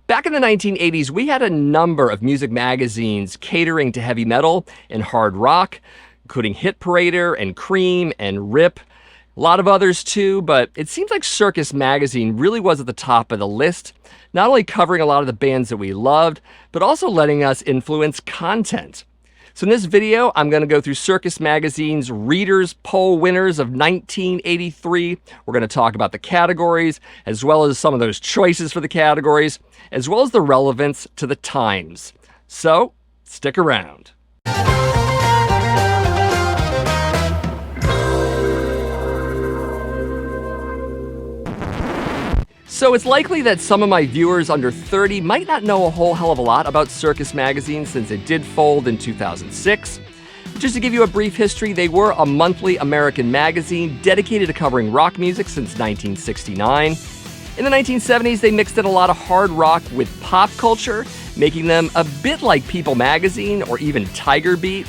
Back in the 1980s, we had a number of music magazines catering to heavy metal and hard rock, including Hit Parader and Cream and Rip. A lot of others too, but it seems like Circus magazine really was at the top of the list, not only covering a lot of the bands that we loved, but also letting us influence content. So in this video, I'm going to go through Circus magazine's Readers' Poll winners of 1983. We're going to talk about the categories, as well as some of those choices for the categories, as well as the relevance to the times. So, stick around. So it's likely that some of my viewers under 30 might not know a whole hell of a lot about Circus magazine since it did fold in 2006. Just to give you a brief history, they were a monthly American magazine dedicated to covering rock music since 1969. In the 1970s, they mixed in a lot of hard rock with pop culture, making them a bit like People magazine or even Tiger Beat,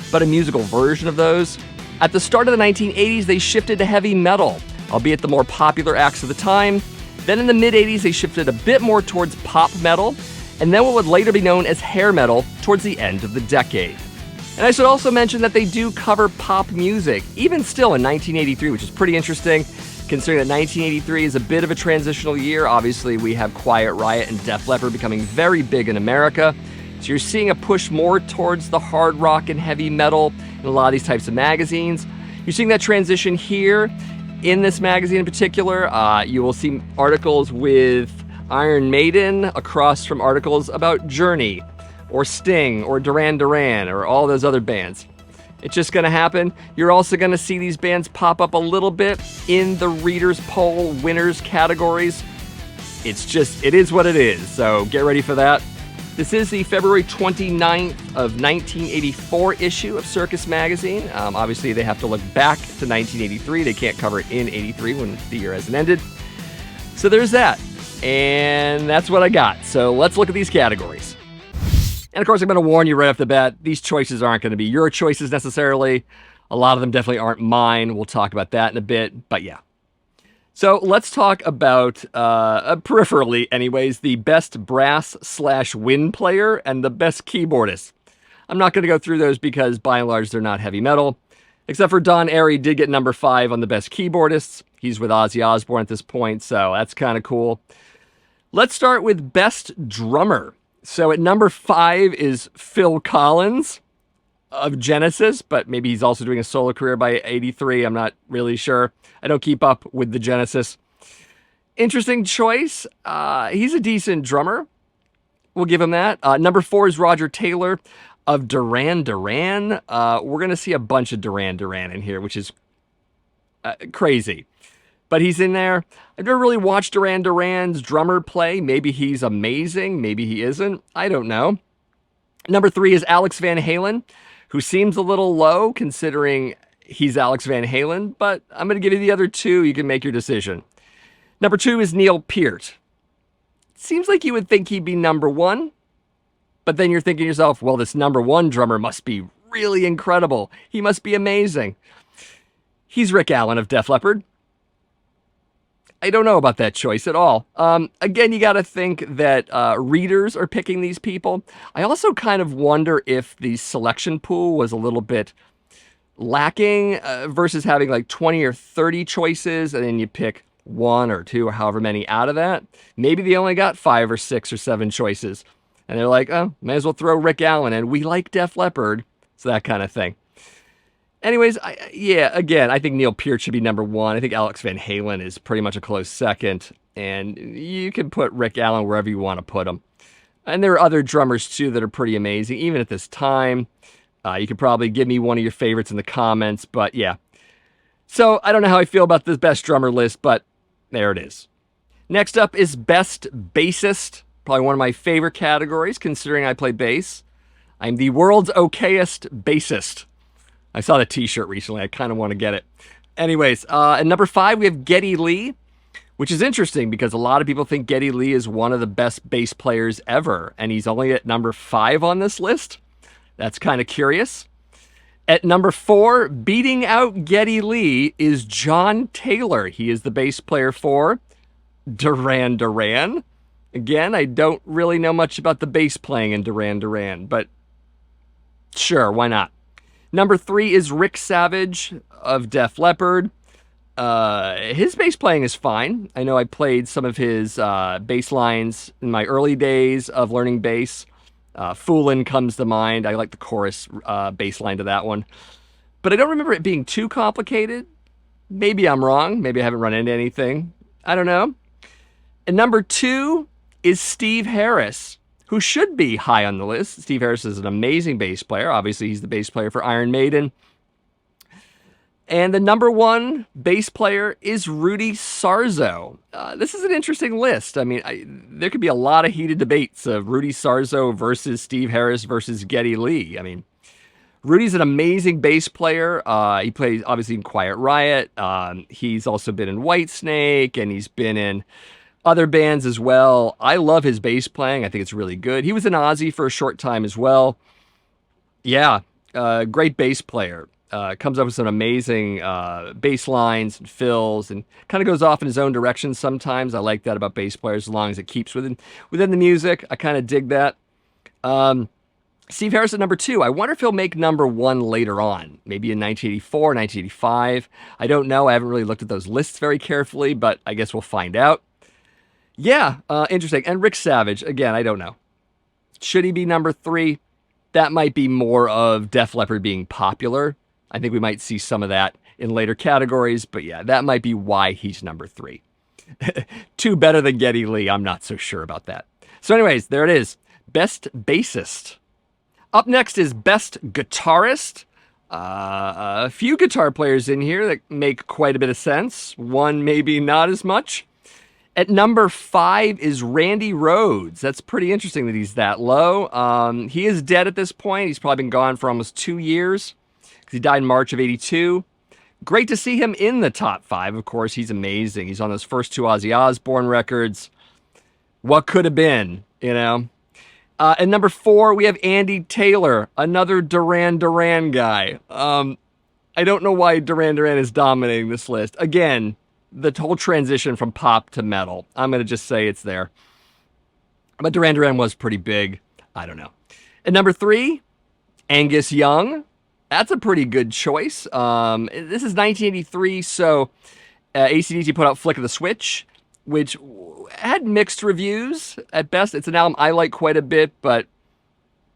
but a musical version of those. At the start of the 1980s, they shifted to heavy metal, albeit the more popular acts of the time. Then in the mid-80s, they shifted a bit more towards pop metal, and then what would later be known as hair metal towards the end of the decade. And I should also mention that they do cover pop music, even still in 1983, which is pretty interesting, considering that 1983 is a bit of a transitional year. Obviously, we have Quiet Riot and Def Leppard becoming very big in America, so you're seeing a push more towards the hard rock and heavy metal in a lot of these types of magazines. You're seeing that transition here. In this magazine in particular, you will see articles with Iron Maiden across from articles about Journey, or Sting, or Duran Duran, or all those other bands. It's just going to happen. You're also going to see these bands pop up a little bit in the Readers' Poll winners categories. It is what it is, so get ready for that. This is the February 29th of 1984 issue of Circus magazine. Obviously, they have to look back to 1983. They can't cover it in 83 when the year hasn't ended. So there's that. And that's what I got. So let's look at these categories. And of course, I'm going to warn you right off the bat, these choices aren't going to be your choices necessarily. A lot of them definitely aren't mine. We'll talk about that in a bit. But yeah. So let's talk about, peripherally anyways, the best brass/wind player and the best keyboardist. I'm not going to go through those because by and large they're not heavy metal. Except for Don Airey did get number 5 on the best keyboardists. He's with Ozzy Osbourne at this point, so that's kind of cool. Let's start with best drummer. So at number 5 is Phil Collins of Genesis, but maybe he's also doing a solo career by 83. I'm not really sure. I don't keep up with the Genesis. Interesting choice. He's a decent drummer. We'll give him that. Number 4 is Roger Taylor of Duran Duran. We're going to see a bunch of Duran Duran in here, which is crazy. But he's in there. I've never really watched Duran Duran's drummer play. Maybe he's amazing. Maybe he isn't. I don't know. Number 3 is Alex Van Halen, who seems a little low considering he's Alex Van Halen, but I'm going to give you the other 2. You can make your decision. Number 2 is Neil Peart. Seems like you would think he'd be number 1, but then you're thinking to yourself, well, this number 1 drummer must be really incredible. He must be amazing. He's Rick Allen of Def Leppard. I don't know about that choice at all. Again, you got to think that readers are picking these people. I also kind of wonder if the selection pool was a little bit lacking versus having like 20 or 30 choices, and then you pick 1 or 2 or however many out of that. Maybe they only got 5 or 6 or 7 choices, and they're like, oh, may as well throw Rick Allen in. We like Def Leppard, so that kind of thing. Anyways, again, I think Neil Peart should be number 1. I think Alex Van Halen is pretty much a close second, and you can put Rick Allen wherever you want to put him. And there are other drummers, too, that are pretty amazing, even at this time. You could probably give me one of your favorites in the comments, but yeah. So, I don't know how I feel about this best drummer list, but there it is. Next up is best bassist, probably one of my favorite categories, considering I play bass. I'm the world's okayest bassist. I saw the t-shirt recently. I kind of want to get it. Anyways, at number 5, we have Geddy Lee, which is interesting because a lot of people think Geddy Lee is one of the best bass players ever, and he's only at number 5 on this list. That's kind of curious. At number 4, beating out Geddy Lee is John Taylor. He is the bass player for Duran Duran. Again, I don't really know much about the bass playing in Duran Duran, but sure, why not? Number 3 is Rick Savage of Def Leppard. His bass playing is fine. I know I played some of his bass lines in my early days of learning bass. Foolin' comes to mind. I like the chorus bass line to that one. But I don't remember it being too complicated. Maybe I'm wrong. Maybe I haven't run into anything. I don't know. And number 2 is Steve Harris, who should be high on the list. Steve Harris is an amazing bass player. Obviously, he's the bass player for Iron Maiden. And the number 1 bass player is Rudy Sarzo. This is an interesting list. I mean, there could be a lot of heated debates of Rudy Sarzo versus Steve Harris versus Geddy Lee. I mean, Rudy's an amazing bass player. He plays, obviously, in Quiet Riot. He's also been in Whitesnake, and he's been in other bands as well. I love his bass playing. I think it's really good. He was in Ozzy for a short time as well. Yeah, great bass player. Comes up with some amazing bass lines and fills, and kind of goes off in his own direction sometimes. I like that about bass players, as long as it keeps within the music. I kind of dig that. Steve Harris at number 2. I wonder if he'll make number 1 later on, maybe in 1984, 1985. I don't know. I haven't really looked at those lists very carefully, but I guess we'll find out. Yeah, interesting. And Rick Savage, again, I don't know. Should he be number 3? That might be more of Def Leppard being popular. I think we might see some of that in later categories, but yeah, that might be why he's number 3. 2 better than Geddy Lee. I'm not so sure about that. So anyways, there it is. Best Bassist. Up next is Best Guitarist. A few guitar players in here that make quite a bit of sense. One maybe not as much. At number 5 is Randy Rhoads. That's pretty interesting that he's that low. He is dead at this point. He's probably been gone for almost 2 years. He died in March of 82. Great to see him in the top 5. Of course, he's amazing. He's on those first 2 Ozzy Osbourne records. What could have been, you know? At number 4, we have Andy Taylor, another Duran Duran guy. I don't know why Duran Duran is dominating this list. Again, the whole transition from pop to metal. I'm going to just say it's there. But Duran Duran was pretty big. I don't know. At number 3, Angus Young. That's a pretty good choice. This is 1983, so AC/DC put out Flick of the Switch, which had mixed reviews at best. It's an album I like quite a bit, but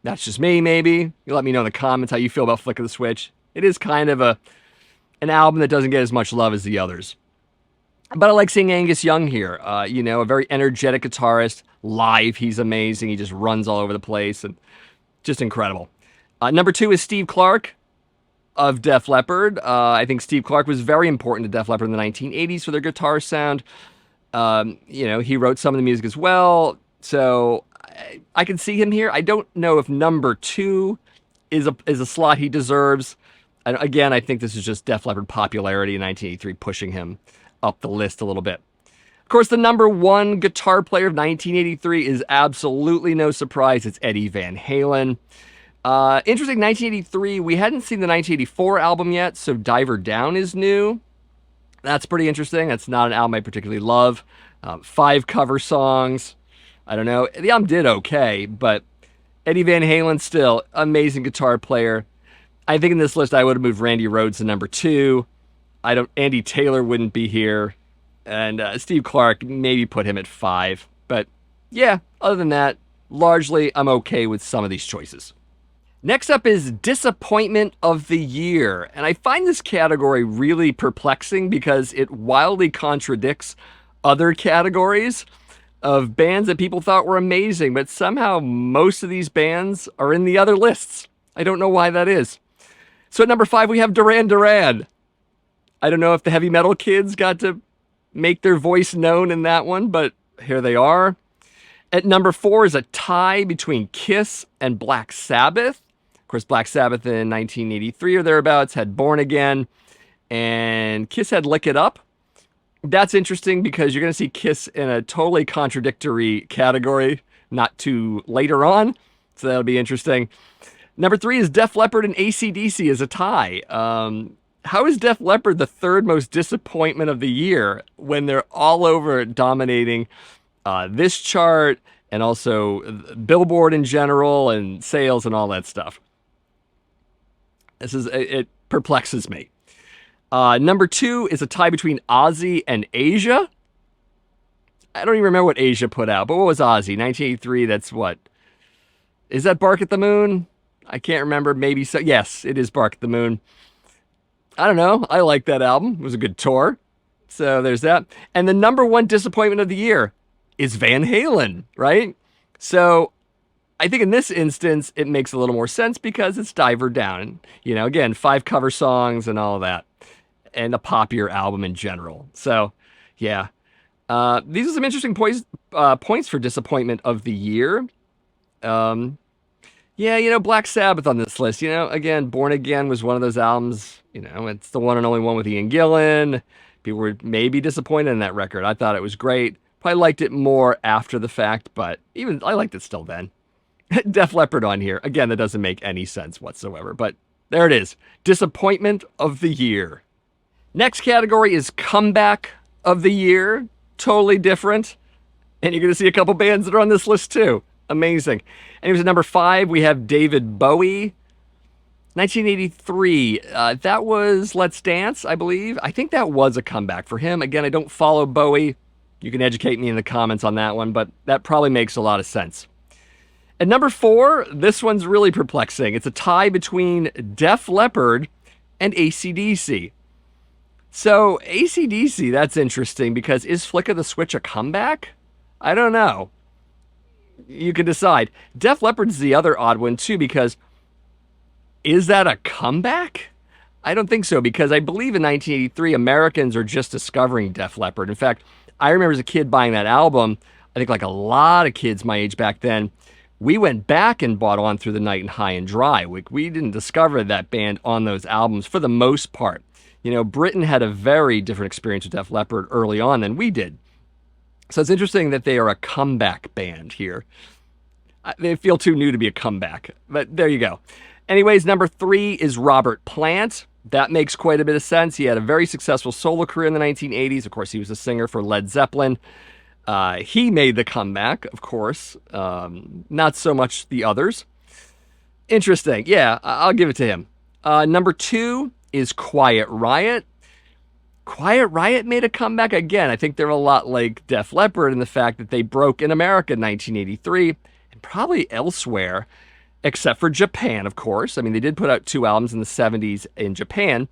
that's just me, maybe. You let me know in the comments how you feel about Flick of the Switch. It is kind of an album that doesn't get as much love as the others. But I like seeing Angus Young here. A very energetic guitarist. Live, he's amazing. He just runs all over the place and just incredible. Number 2 is Steve Clark of Def Leppard. I think Steve Clark was very important to Def Leppard in the 1980s for their guitar sound. He wrote some of the music as well. So I can see him here. I don't know if number 2 is a slot he deserves. And again, I think this is just Def Leppard popularity in 1983 pushing him up the list a little bit. Of course, the number 1 guitar player of 1983 is absolutely no surprise. It's Eddie Van Halen. Interesting, 1983, we hadn't seen the 1984 album yet, so Diver Down is new. That's pretty interesting. That's not an album I particularly love. 5 cover songs. I don't know. The album did okay, but Eddie Van Halen still amazing guitar player. I think in this list I would have moved Randy Rhoads to number 2. Andy Taylor wouldn't be here. And Steve Clark, maybe put him at 5. But yeah, other than that, largely I'm okay with some of these choices. Next up is Disappointment of the Year. And I find this category really perplexing because it wildly contradicts other categories of bands that people thought were amazing, but somehow most of these bands are in the other lists. I don't know why that is. So at number 5, we have Duran Duran. I don't know if the heavy metal kids got to make their voice known in that one, but here they are. At number 4 is a tie between Kiss and Black Sabbath. Of course, Black Sabbath in 1983 or thereabouts had Born Again, and Kiss had Lick It Up. That's interesting because you're going to see Kiss in a totally contradictory category not too later on, so that'll be interesting. Number 3 is Def Leppard and AC/DC as a tie. How is Def Leppard the 3rd most disappointment of the year when they're all over dominating this chart and also Billboard in general and sales and all that stuff. It perplexes me. Number 2 is a tie between Ozzy and Asia. I don't even remember what Asia put out, but what was Ozzy? 1983, that's what? Is that Bark at the Moon? I can't remember. Maybe so. Yes, it is Bark at the Moon. I don't know. I like that album. It was a good tour. So there's that. And the number 1 disappointment of the year is Van Halen, right? So I think in this instance, it makes a little more sense because it's Diver Down. You know, again, 5 cover songs and all that. And a poppier album in general. So, yeah. These are some interesting points for disappointment of the year. Yeah, you know, Black Sabbath on this list. You know, again, Born Again was one of those albums. You know, it's the one and only one with Ian Gillan. People were maybe disappointed in that record. I thought it was great. Probably liked it more after the fact, but even I liked it still then. Def Leppard on here. Again, that doesn't make any sense whatsoever, but there it is. Disappointment of the year. Next category is Comeback of the Year. Totally different. And you're going to see a couple bands that are on this list too. Amazing. Anyways, at number 5, we have David Bowie. 1983. That was Let's Dance, I believe. I think that was a comeback for him. Again, I don't follow Bowie. You can educate me in the comments on that one, but that probably makes a lot of sense. At number 4, this one's really perplexing. It's a tie between Def Leppard and AC/DC. So, AC/DC, that's interesting because is Flick of the Switch a comeback? I don't know. You can decide. Def Leppard's the other odd one too because is that a comeback? I don't think so because I believe in 1983 Americans are just discovering Def Leppard. In fact, I remember as a kid buying that album. I think like a lot of kids my age back then, we went back and bought On Through the Night and High and Dry. We didn't discover that band on those albums for the most part. You know, Britain had a very different experience with Def Leppard early on than we did. So it's interesting that they are a comeback band here. They feel too new to be a comeback, but there you go. Anyways, number 3 is Robert Plant. That makes quite a bit of sense. He had a very successful solo career in the 1980s. Of course, he was a singer for Led Zeppelin. He made the comeback, of course. Not so much the others. Interesting. Yeah, I'll give it to him. Number 2 is Quiet Riot. Quiet Riot made a comeback again. I think they're a lot like Def Leppard in the fact that they broke in America in 1983 and probably elsewhere, except for Japan, of course. I mean, they did put out 2 albums in the 70s in Japan,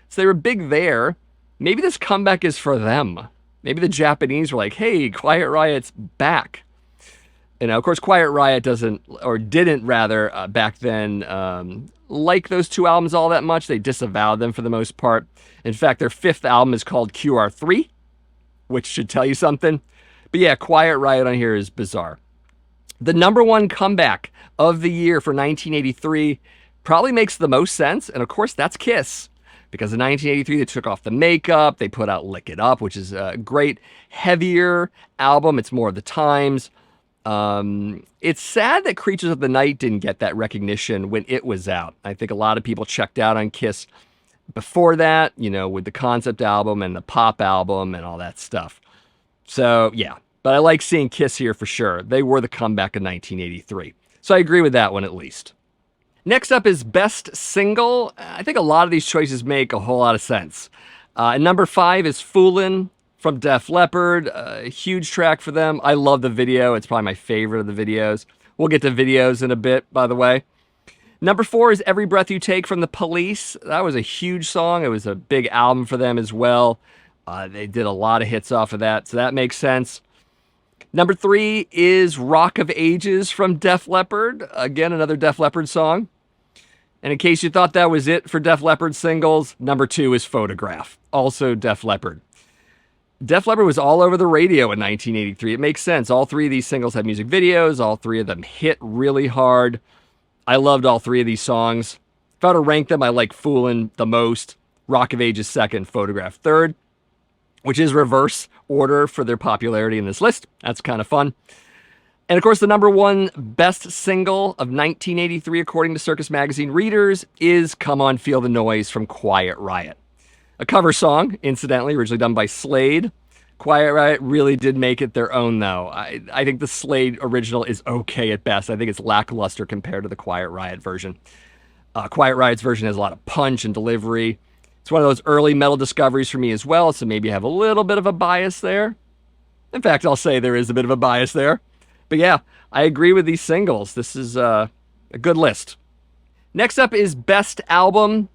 so they were big there. Maybe this comeback is for them. Maybe the Japanese were like, hey, Quiet Riot's back. You know, of course, Quiet Riot didn't back then like those 2 albums all that much. They disavowed them for the most part. In fact, their 5th album is called QR3, which should tell you something. But yeah, Quiet Riot on here is bizarre. The number 1 comeback of the year for 1983 probably makes the most sense. And of course, that's Kiss. Because in 1983, they took off the makeup. They put out Lick It Up, which is a great, heavier album. It's more of the times. It's sad that Creatures of the Night didn't get that recognition when it was out. I think a lot of people checked out on Kiss before that, you know, with the concept album and the pop album and all that stuff. So, yeah. But I like seeing Kiss here for sure. They were the comeback in 1983. So I agree with that one at least. Next up is Best Single. I think a lot of these choices make a whole lot of sense. And number 5 is Foolin' from Def Leppard. A huge track for them. I love the video. It's probably my favorite of the videos. We'll get to videos in a bit, by the way. Number 4 is Every Breath You Take from The Police. That was a huge song. It was a big album for them as well. They did a lot of hits off of that, so that makes sense. Number 3 is Rock of Ages from Def Leppard. Again, another Def Leppard song. And in case you thought that was it for Def Leppard singles, number 2 is Photograph. Also Def Leppard. Def Leppard was all over the radio in 1983. It makes sense. All 3 of these singles had music videos. All 3 of them hit really hard. I loved all 3 of these songs. If I were to rank them, I like Foolin' the most, Rock of Ages second, Photograph third, which is reverse order for their popularity in this list. That's kind of fun. And of course, the number 1 best single of 1983, according to Circus magazine readers, is Come On Feel the Noise from Quiet Riot. A cover song, incidentally, originally done by Slade. Quiet Riot really did make it their own, though. I think the Slade original is okay at best. I think it's lackluster compared to the Quiet Riot version. Quiet Riot's version has a lot of punch and delivery. It's one of those early metal discoveries for me as well, so maybe I have a little bit of a bias there. In fact, I'll say there is a bit of a bias there. But yeah, I agree with these singles. This is a good list. Next up is Best Album,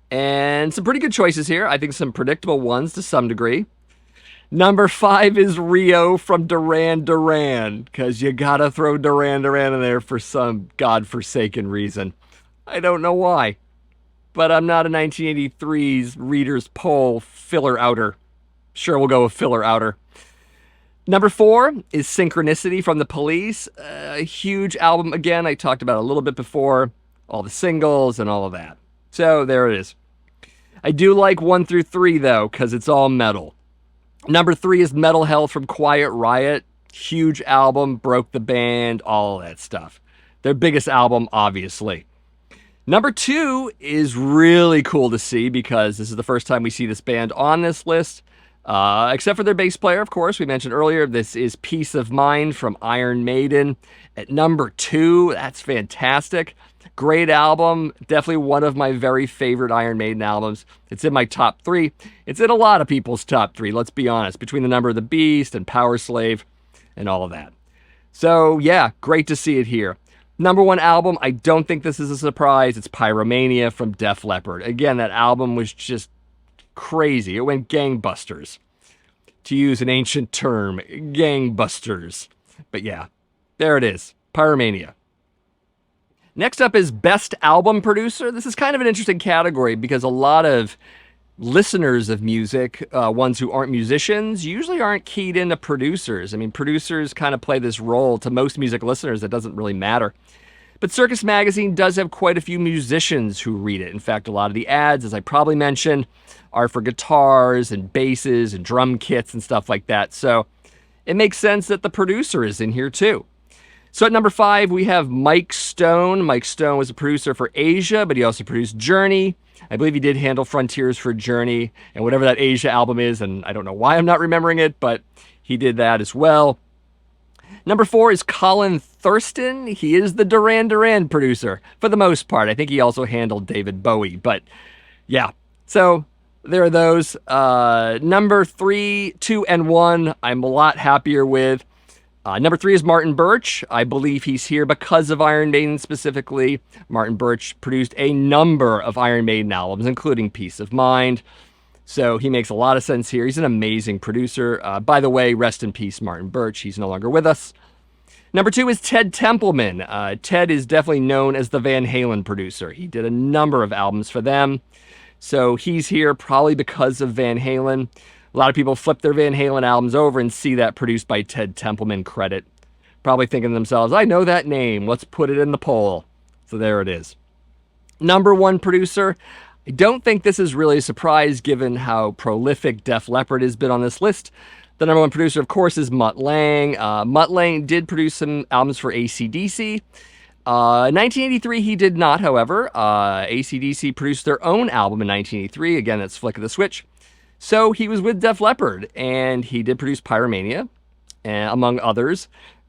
and some pretty good choices here. I think some predictable ones to some degree. Number 5 is Rio from Duran Duran, because you gotta throw Duran Duran in there for some godforsaken reason. I don't know why, but I'm not a 1983's Reader's Poll filler outer. Sure, we'll go with filler outer. Number 4 is Synchronicity from The Police. A huge album, again, I talked about a little bit before. All the singles and all of that. So there it is. I do like 1 through 3, though, because it's all metal. Number 3 is Metal Health from Quiet Riot. Huge album, broke the band, all that stuff. Their biggest album, obviously. Number 2 is really cool to see because this is the first time we see this band on this list. Except for their bass player, of course, we mentioned earlier. This is Peace of Mind from Iron Maiden. At number 2, that's fantastic. Great album. Definitely one of my very favorite Iron Maiden albums. It's in my top 3. It's in a lot of people's top 3, let's be honest, between The Number of the Beast and Power Slave and all of that. So, yeah, great to see it here. Number 1 album, I don't think this is a surprise. It's Pyromania from Def Leppard. Again, that album was just crazy. It went gangbusters. To use an ancient term, gangbusters. But yeah, there it is. Pyromania. Next up is Best Album Producer. This is kind of an interesting category because a lot of listeners of music, ones who aren't musicians, usually aren't keyed into producers. I mean, producers kind of play this role to most music listeners that doesn't really matter. But Circus Magazine does have quite a few musicians who read it. In fact, a lot of the ads, as I probably mentioned, are for guitars and basses and drum kits and stuff like that. So it makes sense that the producer is in here too. So at number 5, we have Mike Stone. Mike Stone was a producer for Asia, but he also produced Journey. I believe he did handle Frontiers for Journey and whatever that Asia album is, and I don't know why I'm not remembering it, but he did that as well. Number 4 is Colin Thurston. He is the Duran Duran producer for the most part. I think he also handled David Bowie, but yeah. So there are those. Number 3, 2, and 1, I'm a lot happier with. Number 3 is Martin Birch. I believe he's here because of Iron Maiden specifically. Martin Birch produced a number of Iron Maiden albums, including Peace of Mind. So he makes a lot of sense here. He's an amazing producer. By the way, rest in peace, Martin Birch. He's no longer with us. Number 2 is Ted Templeman. Ted is definitely known as the Van Halen producer. He did a number of albums for them. So he's here probably because of Van Halen. A lot of people flip their Van Halen albums over and see that produced by Ted Templeman credit. Probably thinking to themselves, I know that name. Let's put it in the poll. So there it is. Number 1 producer. I don't think this is really a surprise given how prolific Def Leppard has been on this list. The number 1 producer, of course, is Mutt Lange. Mutt Lange did produce some albums for AC/DC. In 1983, he did not, however. AC/DC produced their own album in 1983. Again, that's Flick of the Switch. So he was with Def Leppard, and he did produce Pyromania, among others.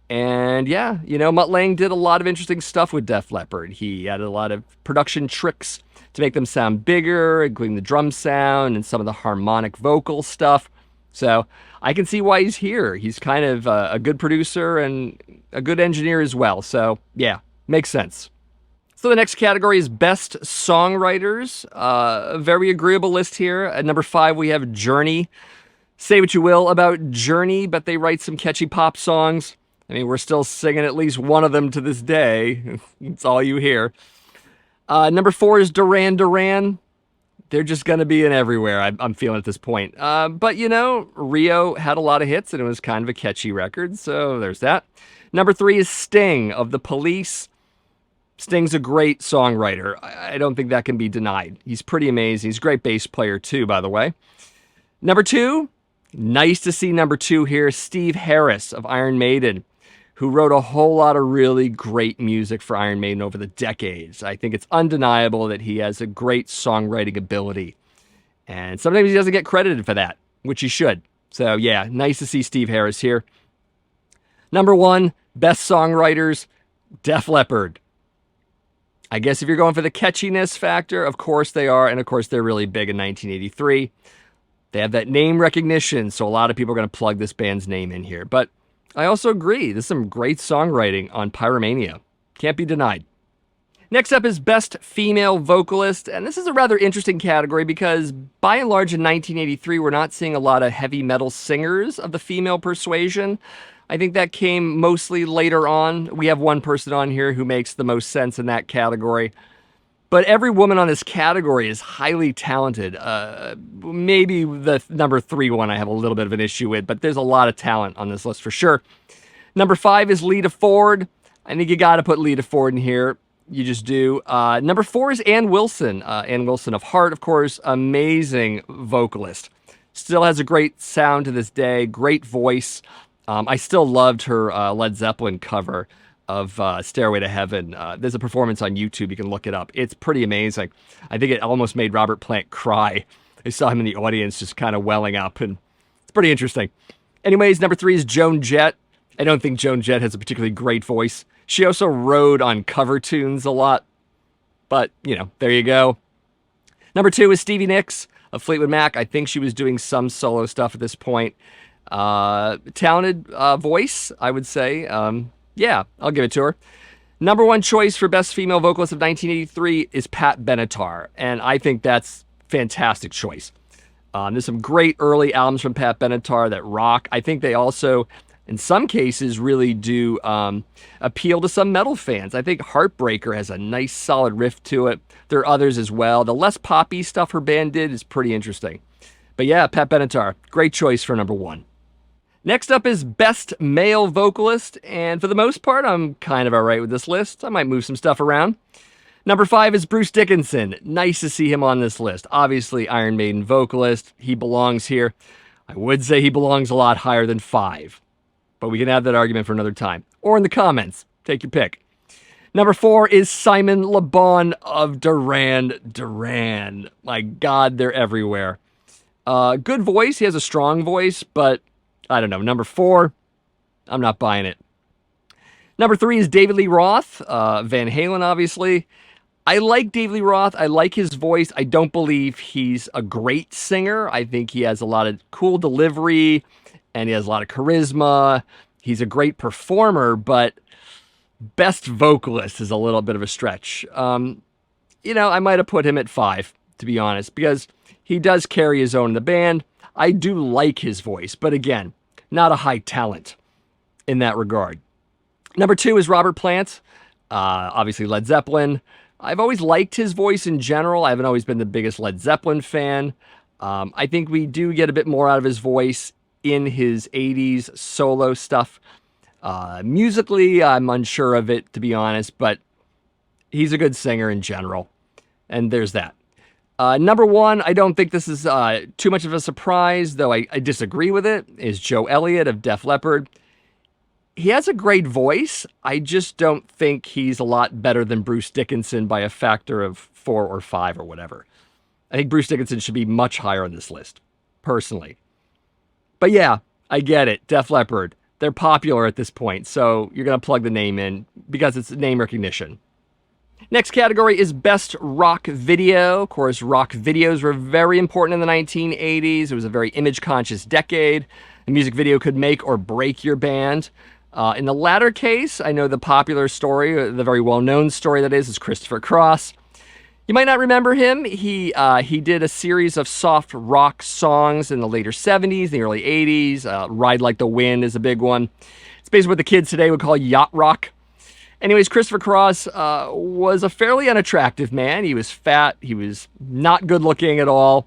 And yeah, you know, Mutt Lange did a lot of interesting stuff with Def Leppard. He added a lot of production tricks to make them sound bigger, including the drum sound and some of the harmonic vocal stuff. So I can see why he's here. He's kind of a good producer and a good engineer as well. So yeah, makes sense. So the next category is Best Songwriters. A very agreeable list here. At number 5, we have Journey. Say what you will about Journey, but they write some catchy pop songs. I mean, we're still singing at least one of them to this day. It's all you hear. Number 4 is Duran Duran. They're just going to be in everywhere, I'm feeling at this point. But, you know, Rio had a lot of hits, and it was kind of a catchy record, so there's that. Number 3 is Sting of The Police. Sting's a great songwriter. I don't think that can be denied. He's pretty amazing. He's a great bass player, too, by the way. Number 2, nice to see number 2 here, Steve Harris of Iron Maiden, who wrote a whole lot of really great music for Iron Maiden over the decades. I think it's undeniable that he has a great songwriting ability. And sometimes he doesn't get credited for that, which he should. So yeah, nice to see Steve Harris here. Number 1, best songwriters, Def Leppard. I guess if you're going for the catchiness factor, of course they are, and of course they're really big in 1983. They have that name recognition, so a lot of people are going to plug this band's name in here. But I also agree, there's some great songwriting on Pyromania. Can't be denied. Next up is Best Female Vocalist, and this is a rather interesting category because by and large in 1983 we're not seeing a lot of heavy metal singers of the female persuasion. I think that came mostly later on. We have one person on here who makes the most sense in that category. But every woman on this category is highly talented. Maybe the number 3 one I have a little bit of an issue with, but there's a lot of talent on this list for sure. Number 5 is Lita Ford. I think you got to put Lita Ford in here. You just do. Number 4 is Ann Wilson. Ann Wilson of Heart, of course, amazing vocalist. Still has a great sound to this day, great voice. I still loved her Led Zeppelin cover of Stairway to Heaven. There's a performance on YouTube. You can look it up. It's pretty amazing. I think it almost made Robert Plant cry. I saw him in the audience just kind of welling up, and it's pretty interesting. Anyways, number 3 is Joan Jett. I don't think Joan Jett has a particularly great voice. She also rode on cover tunes a lot, but, you know, there you go. Number 2 is Stevie Nicks of Fleetwood Mac. I think she was doing some solo stuff at this point. Talented voice, I would say. Yeah, I'll give it to her. Number 1 choice for Best Female Vocalist of 1983 is Pat Benatar, and I think that's a fantastic choice. There's some great early albums from Pat Benatar that rock. I think they also, in some cases, really do appeal to some metal fans. I think Heartbreaker has a nice, solid riff to it. There are others as well. The less poppy stuff her band did is pretty interesting. But yeah, Pat Benatar, great choice for number 1. Next up is Best Male Vocalist, and for the most part, I'm kind of all right with this list. I might move some stuff around. Number 5 is Bruce Dickinson. Nice to see him on this list. Obviously, Iron Maiden vocalist. He belongs here. I would say he belongs a lot higher than 5, but we can have that argument for another time. Or in the comments. Take your pick. Number 4 is Simon Le Bon of Duran Duran. My God, they're everywhere. Good voice. He has a strong voice, but I don't know. Number 4, I'm not buying it. Number 3 is David Lee Roth, Van Halen, obviously. I like David Lee Roth. I like his voice. I don't believe he's a great singer. I think he has a lot of cool delivery, and he has a lot of charisma. He's a great performer, but best vocalist is a little bit of a stretch. You know, I might have put him at 5, to be honest, because he does carry his own in the band. I do like his voice, but again, not a high talent in that regard. Number 2 is Robert Plant, obviously Led Zeppelin. I've always liked his voice in general. I haven't always been the biggest Led Zeppelin fan. I think we do get a bit more out of his voice in his 80s solo stuff. Musically, I'm unsure of it, to be honest, but he's a good singer in general. And there's that. Number 1, I don't think this is too much of a surprise, though I disagree with it, is Joe Elliott of Def Leppard. He has a great voice. I just don't think he's a lot better than Bruce Dickinson by a factor of 4 or 5 or whatever. I think Bruce Dickinson should be much higher on this list, personally. But yeah, I get it. Def Leppard, they're popular at this point, so you're going to plug the name in because it's name recognition. Next category is Best Rock Video. Of course, rock videos were very important in the 1980s. It was a very image-conscious decade. A music video could make or break your band. In the latter case, I know the popular story, the very well-known story that is Christopher Cross. You might not remember him. He did a series of soft rock songs in the later 70s, the early 80s. Ride Like the Wind is a big one. It's basically what the kids today would call yacht rock. Anyways, Christopher Cross was a fairly unattractive man. He was fat. He was not good looking at all.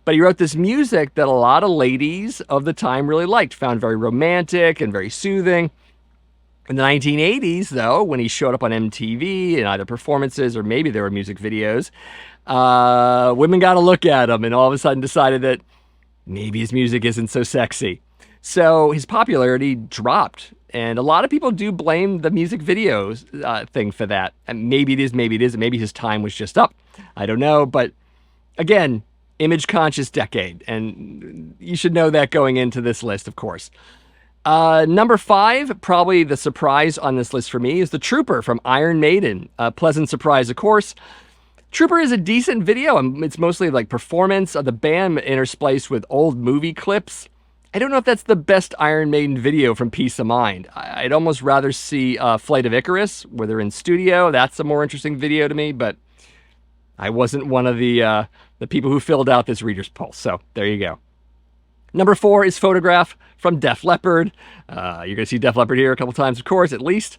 But he wrote this music that a lot of ladies of the time really liked, found very romantic and very soothing. In the 1980s, though, when he showed up on MTV in either performances or maybe there were music videos, women got a look at him and all of a sudden decided that maybe his music isn't so sexy. So his popularity dropped. And a lot of people do blame the music videos thing for that. And maybe it is, maybe it isn't. Maybe his time was just up. I don't know. But again, image-conscious decade, and you should know that going into this list, of course. Number 5, probably the surprise on this list for me, is The Trooper from Iron Maiden. A pleasant surprise, of course. Trooper is a decent video. It's mostly like performance of the band interspliced with old movie clips. I don't know if that's the best Iron Maiden video from Peace of Mind. I'd almost rather see Flight of Icarus, where they're in studio. That's a more interesting video to me, but I wasn't one of the people who filled out this reader's poll, so there you go. Number 4 is Photograph from Def Leppard. You're going to see Def Leppard here a couple times, of course, at least.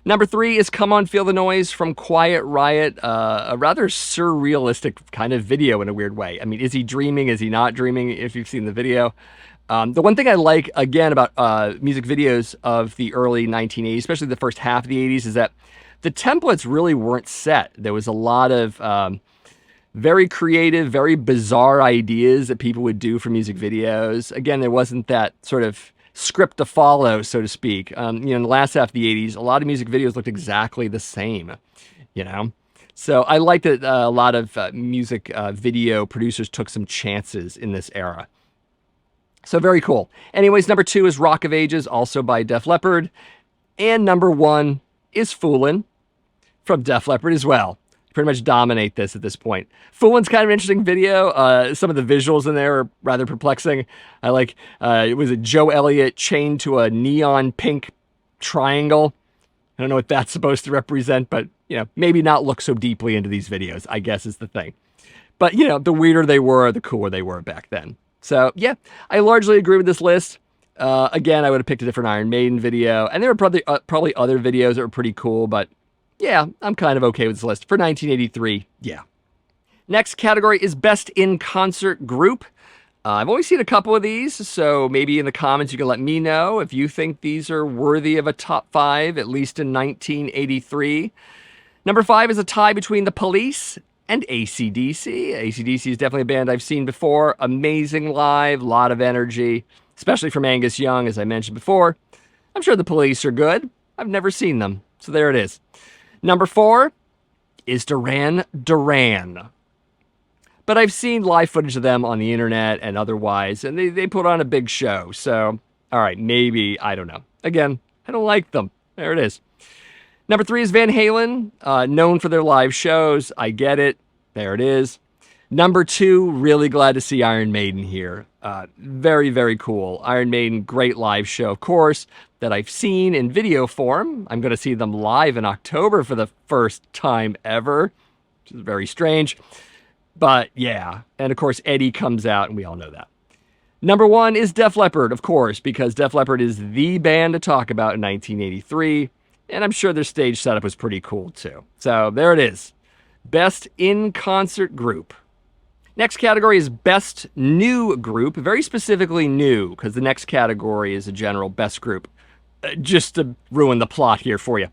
Number 3 is Come On Feel the Noise from Quiet Riot, a rather surrealistic kind of video in a weird way. I mean, is he dreaming? Is he not dreaming, if you've seen the video? The one thing I like, again, about music videos of the early 1980s, especially the first half of the 80s, is that the templates really weren't set. There was a lot of very creative, very bizarre ideas that people would do for music videos. Again, there wasn't that sort of script to follow, so to speak. In the last half of the 80s, a lot of music videos looked exactly the same, So I like that a lot of music video producers took some chances in this era. So very cool. Anyways, number 2 is Rock of Ages, also by Def Leppard. And number 1 is Foolin' from Def Leppard as well. Pretty much dominate this at this point. Foolin's kind of an interesting video. Some of the visuals in there are rather perplexing. I like, it was a Joe Elliott chained to a neon pink triangle. I don't know what that's supposed to represent, but, maybe not look so deeply into these videos, I guess is the thing. But, the weirder they were, the cooler they were back then. So, yeah, I largely agree with this list. Again, I would have picked a different Iron Maiden video, and there were probably other videos that were pretty cool, but yeah, I'm kind of okay with this list. For 1983, yeah. Next category is Best in Concert Group. I've only seen a couple of these, so maybe in the comments you can let me know if you think these are worthy of a top 5, at least in 1983. Number 5 is a tie between The Police and AC/DC. AC/DC is definitely a band I've seen before. Amazing live, a lot of energy, especially from Angus Young, as I mentioned before. I'm sure The Police are good. I've never seen them, so there it is. Number 4 is Duran Duran. But I've seen live footage of them on the internet and otherwise, and they put on a big show. So, all right, maybe, I don't know. Again, I don't like them. There it is. Number 3 is Van Halen, known for their live shows. I get it. There it is. Number 2, really glad to see Iron Maiden here. Very, very cool. Iron Maiden, great live show, of course, that I've seen in video form. I'm going to see them live in October for the first time ever, which is very strange. But yeah, and of course, Eddie comes out, and we all know that. Number 1 is Def Leppard, of course, because Def Leppard is the band to talk about in 1983. And I'm sure their stage setup was pretty cool, too. So there it is. Best in Concert Group. Next category is Best New Group. Very specifically new, because the next category is a general Best Group. Just to ruin the plot here for you.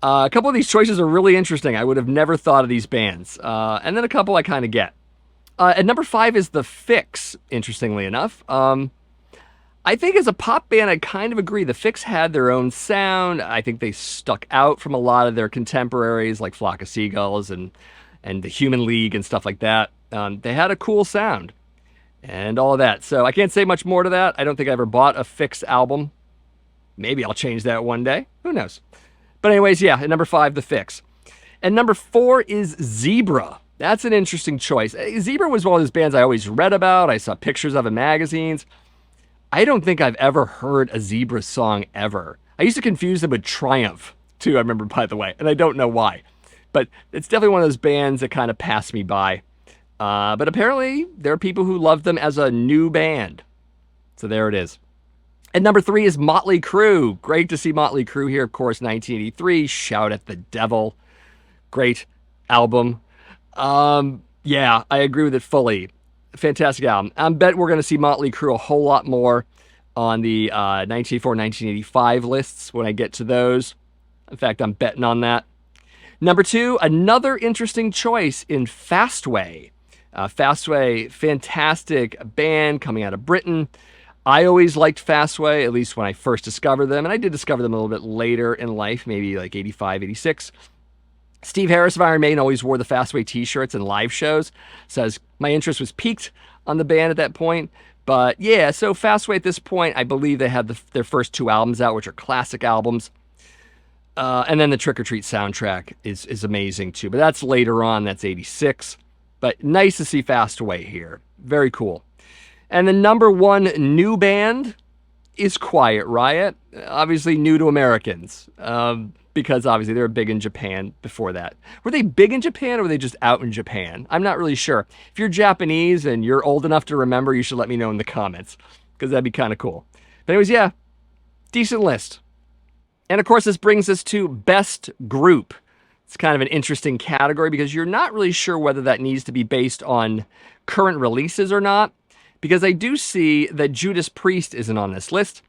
A couple of these choices are really interesting. I would have never thought of these bands. And then a couple I kind of get. At number 5 is The Fix, interestingly enough. I think as a pop band, I kind of agree. The Fix had their own sound. I think they stuck out from a lot of their contemporaries, like Flock of Seagulls and the Human League and stuff like that. They had a cool sound and all of that. So I can't say much more to that. I don't think I ever bought a Fix album. Maybe I'll change that one day. Who knows? But anyways, yeah, at number 5, The Fix. And number 4 is Zebra. That's an interesting choice. Zebra was one of those bands I always read about. I saw pictures of in magazines. I don't think I've ever heard a Zebra song ever. I used to confuse them with Triumph, too, I remember, by the way, and I don't know why. But it's definitely one of those bands that kind of passed me by. But apparently, there are people who love them as a new band. So there it is. And number 3 is Motley Crue. Great to see Motley Crue here, of course, 1983. Shout at the Devil. Great album. Yeah, I agree with it fully. Fantastic album. I bet we're going to see Motley Crue a whole lot more on the 1984, 1985 lists when I get to those. In fact, I'm betting on that. Number 2, another interesting choice in Fastway. Fastway, fantastic band coming out of Britain. I always liked Fastway, at least when I first discovered them. And I did discover them a little bit later in life, maybe like 85, 86. Steve Harris of Iron Maiden always wore the Fastway t-shirts in live shows. Says, my interest was piqued on the band at that point. But yeah, so Fastway at this point, I believe they had their first 2 albums out, which are classic albums. And then the Trick or Treat soundtrack is amazing too. But that's later on, that's 86. But nice to see Fastway here. Very cool. And the number 1 new band is Quiet Riot. Obviously new to Americans. Because obviously they were big in Japan before that. Were they big in Japan or were they just out in Japan? I'm not really sure. If you're Japanese and you're old enough to remember, you should let me know in the comments, because that'd be kind of cool. But anyways, yeah, decent list. And of course, this brings us to Best Group. It's kind of an interesting category because you're not really sure whether that needs to be based on current releases or not, because I do see that Judas Priest isn't on this list.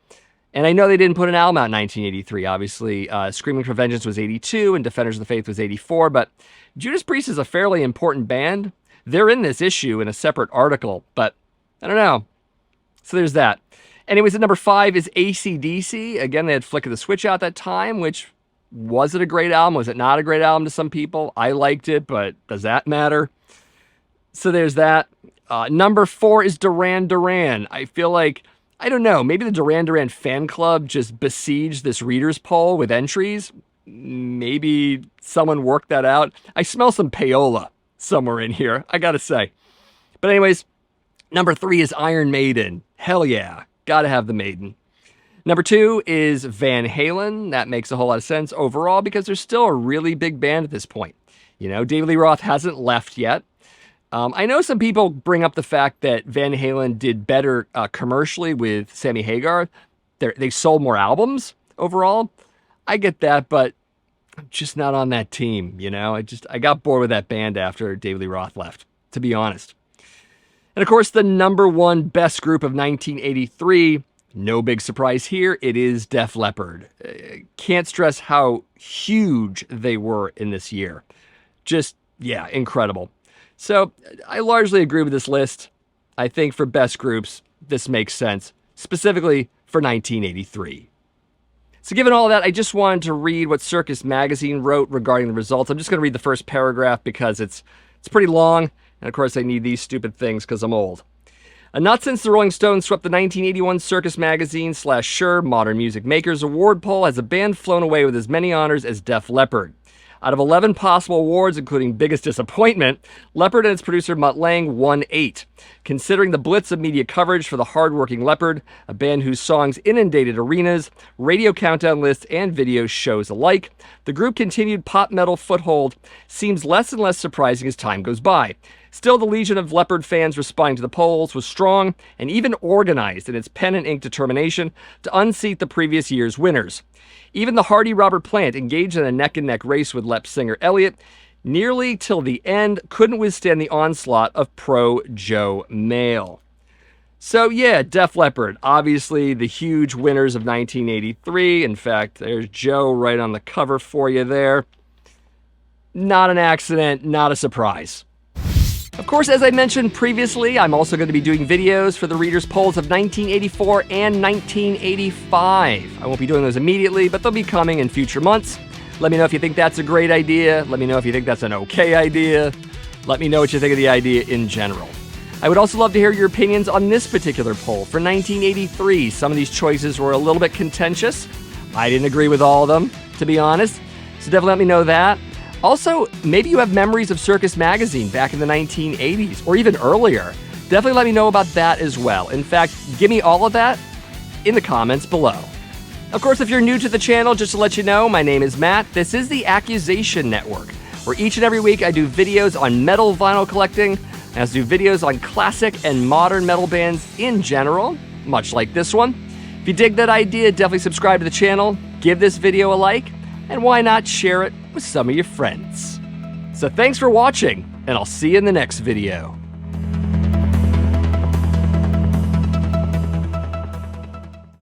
And I know they didn't put an album out in 1983, obviously. Screaming for Vengeance was 82 and Defenders of the Faith was 84, but Judas Priest is a fairly important band. They're in this issue in a separate article, but I don't know. So there's that. Anyways, at number 5 is AC/DC. Again, they had Flick of the Switch out that time, which, was it a great album? Was it not a great album to some people? I liked it, but does that matter? So there's that. Number 4 is Duran Duran. I feel like, I don't know, maybe the Duran Duran fan club just besieged this reader's poll with entries. Maybe someone worked that out. I smell some payola somewhere in here, I gotta say. But anyways, number 3 is Iron Maiden. Hell yeah, gotta have the Maiden. Number 2 is Van Halen. That makes a whole lot of sense overall because they're still a really big band at this point. You know, David Lee Roth hasn't left yet. I know some people bring up the fact that Van Halen did better commercially with Sammy Hagar. They sold more albums overall. I get that, but I'm just not on that team, you know? I got bored with that band after David Lee Roth left, to be honest. And of course, the number 1 best group of 1983, no big surprise here, it is Def Leppard. Can't stress how huge they were in this year. Just, yeah, incredible. So I largely agree with this list. I think for best groups, this makes sense, specifically for 1983. So given all that, I just wanted to read what Circus magazine wrote regarding the results. I'm just going to read the first paragraph because it's pretty long. And of course, I need these stupid things because I'm old. Not since the Rolling Stones swept the 1981 Circus magazine / Shure Modern Music Makers Award poll has a band flown away with as many honors as Def Leppard. Out of 11 possible awards, including Biggest Disappointment, Leppard and its producer Mutt Lange won 8. Considering the blitz of media coverage for the hard-working Leppard, a band whose songs inundated arenas, radio countdown lists, and video shows alike, the group's continued pop metal foothold seems less and less surprising as time goes by. Still, the legion of Leppard fans responding to the polls was strong and even organized in its pen and ink determination to unseat the previous year's winners. Even the hardy Robert Plant, engaged in a neck-and-neck race with Lep singer Elliott, nearly till the end couldn't withstand the onslaught of pro Joe Mail. So yeah, Def Leppard, obviously the huge winners of 1983. In fact, there's Joe right on the cover for you there. Not an accident, not a surprise. Of course, as I mentioned previously, I'm also going to be doing videos for the readers' polls of 1984 and 1985. I won't be doing those immediately, but they'll be coming in future months. Let me know if you think that's a great idea. Let me know if you think that's an okay idea. Let me know what you think of the idea in general. I would also love to hear your opinions on this particular poll for 1983. Some of these choices were a little bit contentious. I didn't agree with all of them, to be honest. So definitely let me know that. Also, maybe you have memories of Circus magazine back in the 1980s or even earlier. Definitely let me know about that as well. In fact, give me all of that in the comments below. Of course, if you're new to the channel, just to let you know, my name is Matt. This is the Accusation Network, where each and every week I do videos on metal vinyl collecting, and I also do videos on classic and modern metal bands in general, much like this one. If you dig that idea, definitely subscribe to the channel, give this video a like, and why not share it with some of your friends. So thanks for watching, and I'll see you in the next video.